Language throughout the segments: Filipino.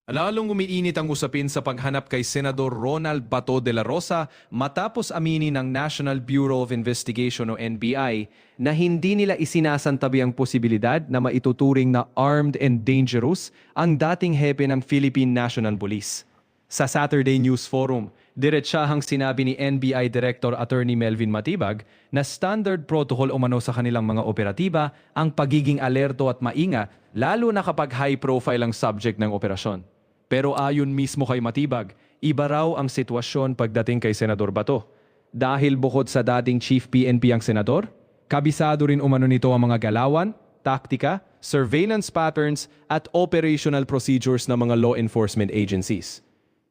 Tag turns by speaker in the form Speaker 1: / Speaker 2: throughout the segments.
Speaker 1: Lalong umiinit ang usapin sa paghanap kay Senador Ronald Bato de la Rosa matapos aminin ng National Bureau of Investigation o NBI na hindi nila isinasantabi ang posibilidad na maituturing na armed and dangerous ang dating hepe ng Philippine National Police. Sa Saturday News Forum, diretsahang sinabi ni NBI Director Attorney Melvin Matibag na standard protocol umano sa kanilang mga operatiba ang pagiging alerto at mainga lalo na kapag high-profile ang subject ng operasyon. Pero ayon mismo kay Matibag, iba raw ang sitwasyon pagdating kay Senador Bato. Dahil bukod sa dating Chief PNP ang Senador, kabisado rin umano nito ang mga galawan, taktika, surveillance patterns at operational procedures ng mga law enforcement agencies.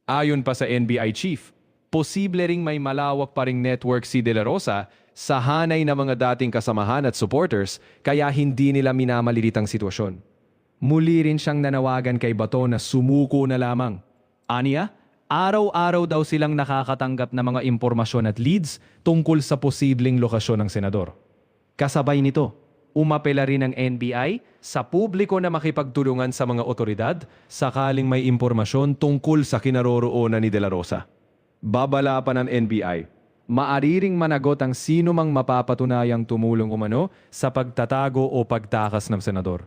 Speaker 1: Ayon pa sa NBI Chief, posible ring may malawak pa ring network si De La Rosa sa hanay ng mga dating kasamahan at supporters kaya hindi nila minamaliit ang sitwasyon. Muli rin siyang nanawagan kay Bato na sumuko na lamang. Aniya, araw-araw daw silang nakakatanggap ng mga impormasyon at leads tungkol sa posibleng lokasyon ng senador. Kasabay nito, umapela rin ng NBI sa publiko na makipagtulungan sa mga otoridad sakaling may impormasyon tungkol sa kinaroroonan ni De La Rosa. Babala pa ng NBI, maariring managot ang sino mang mapapatunayang tumulong umano sa pagtatago o pagtakas ng senador.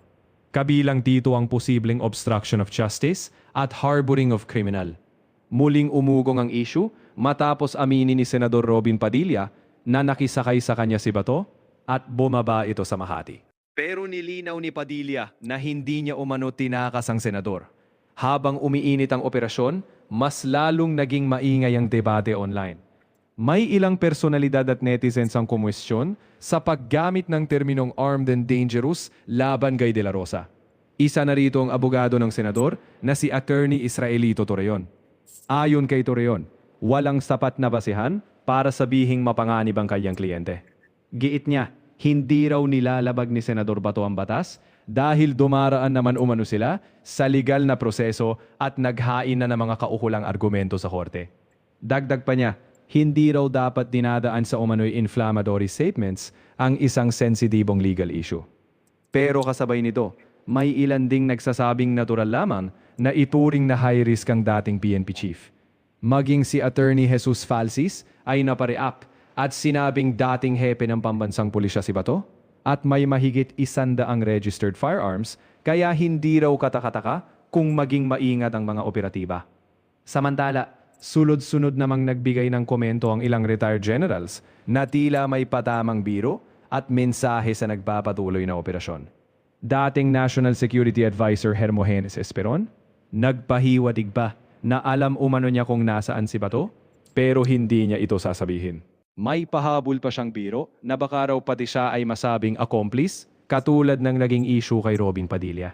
Speaker 1: Kabilang dito ang posibleng obstruction of justice at harboring of criminal. Muling umugong ang issue matapos aminin ni Senador Robin Padilla na nakisakay sa kanya si Bato at bumaba ito sa Makati. Pero nilinaw ni Padilla na hindi niya umano tinakas ang senador. Habang umiinit ang operasyon, mas lalong naging maingay ang debate online. May ilang personalidad at netizens ang kumwestiyon sa paggamit ng terminong armed and dangerous laban kay De La Rosa. Isa na rito ang abogado ng senador na si Attorney Israelito Torreon. Ayon kay Torreon, walang sapat na basehan para sabihing mapanganib ang kanyang kliyente. Giit niya, hindi raw nilalabag ni Senador Bato ang batas dahil dumaraan naman umano sila sa legal na proseso at naghain na ng mga kaukulang argumento sa korte. Dagdag pa niya, hindi raw dapat dinadaan sa umano'y inflammatory statements ang isang sensitibong legal issue. Pero kasabay nito, may ilan ding nagsasabing natural lamang na ituring na high risk ang dating PNP chief. Maging si Attorney Jesus Falsis ay napareact at sinabing dating hepe ng pambansang pulisya si Bato at may mahigit 100 registered firearms kaya hindi raw katakataka kung maging maingat ang mga operatiba. Samantala, sulod-sunod namang nagbigay ng komento ang ilang retired generals na tila may patamang biro at mensahe sa nagpapatuloy na operasyon. Dating National Security Advisor Hermogenes Esperon, nagpahiwatig pa na alam umano niya kung nasaan si Bato, pero hindi niya ito sasabihin. May pahabol pa siyang biro na baka raw pati siya ay masabing accomplice, katulad ng naging issue kay Robin Padilla.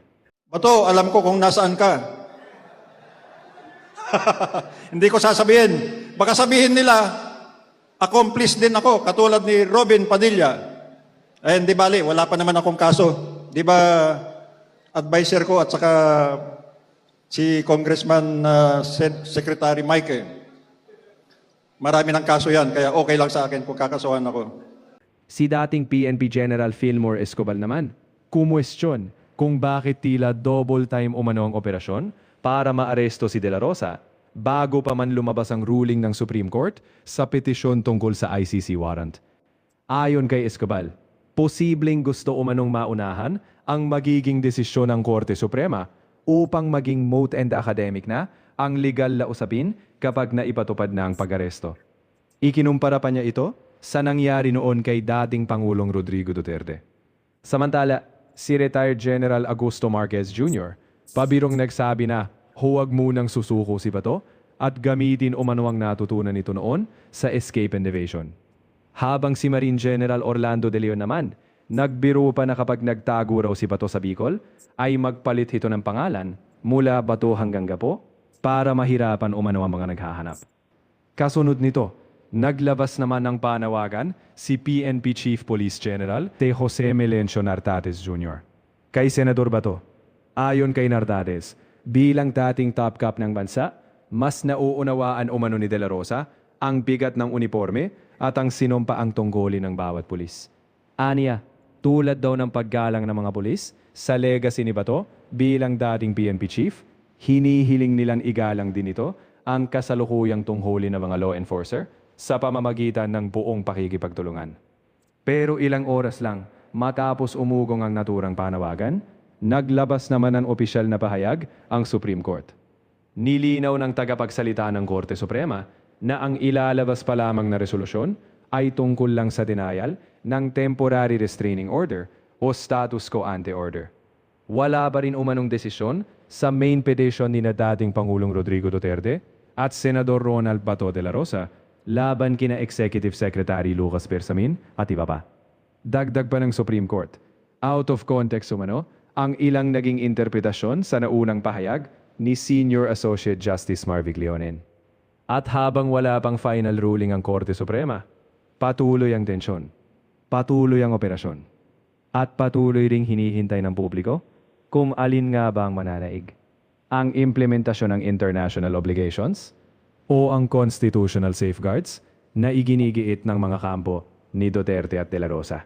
Speaker 2: Bato, alam ko kung nasaan ka. Hindi ko sasabihin. Baka sabihin nila, accomplice din ako, katulad ni Robin Padilla. Eh, hindi bali, wala pa naman akong kaso. Di ba, advisor ko at saka si Congressman Secretary Mike, marami ng kaso yan, kaya okay lang sa akin kung kakasuhan ako.
Speaker 1: Si dating PNP General Fillmore Escobar naman, kumwestiyon kung bakit tila double time umano ang operasyon para maaresto si De La Rosa bago pa man lumabas ang ruling ng Supreme Court sa petisyon tungkol sa ICC warrant. Ayon kay Escobar, posibleng gusto umanong maunahan ang magiging desisyon ng Korte Suprema upang maging moot and academic na ang legal na usapin kapag naipatupad na ang pag-aresto. Ikinumpara pa niya ito sa nangyari noon kay dating Pangulong Rodrigo Duterte. Samantala, si retired General Augusto Marquez Jr. pabirong nagsabi na huwag munang susuko si Bato at gamitin umano ang natutunan nito noon sa escape and evasion. Habang si Marine General Orlando De Leon naman, nagbiro pa na kapag nagtago raw si Bato sa Bicol, ay magpalit ito ng pangalan mula Bato hanggang Gapo para mahirapan umano ang mga naghahanap. Kasunod nito, naglabas naman ng panawagan si PNP Chief Police General de Jose Melencio Nartates Jr. Kay Senador Bato, ayon kay Nartates, bilang dating top cop ng bansa, mas nauunawaan umano ni De La Rosa ang bigat ng uniforme at ang sinumpaang tungkulin ng bawat pulis. Aniya, tulad daw ng paggalang ng mga pulis sa legacy ni Bato bilang dating PNP chief, Hinihiling nilang igalang din ito ang kasalukuyang tungkulin ng mga law enforcer sa pamamagitan ng buong pakikipagtulungan. Pero ilang oras lang matapos umugong ang naturang panawagan, naglabas naman ng opisyal na pahayag ang Supreme Court. Nilinaw ng tagapagsalita ng Korte Suprema na ang ilalabas pa lamang na resolusyon ay tungkol lang sa denial ng temporary restraining order o status quo ante order. Wala pa rin umanong desisyon sa main petition ni na dating Pangulong Rodrigo Duterte at Senador Ronald Bato de la Rosa laban kina Executive Secretary Lucas Bersamin at iba pa. Dagdag pa ng Supreme Court, out of context umano, ang ilang naging interpretasyon sa naunang pahayag ni Senior Associate Justice Marvic Leonen. At habang wala pang final ruling ang Korte Suprema, patuloy ang tensyon, patuloy ang operasyon, at patuloy ring hinihintay ng publiko kung alin nga ba ang mananaig. Ang implementasyon ng international obligations o ang constitutional safeguards na iginigiit ng mga kampo ni Duterte at De La Rosa.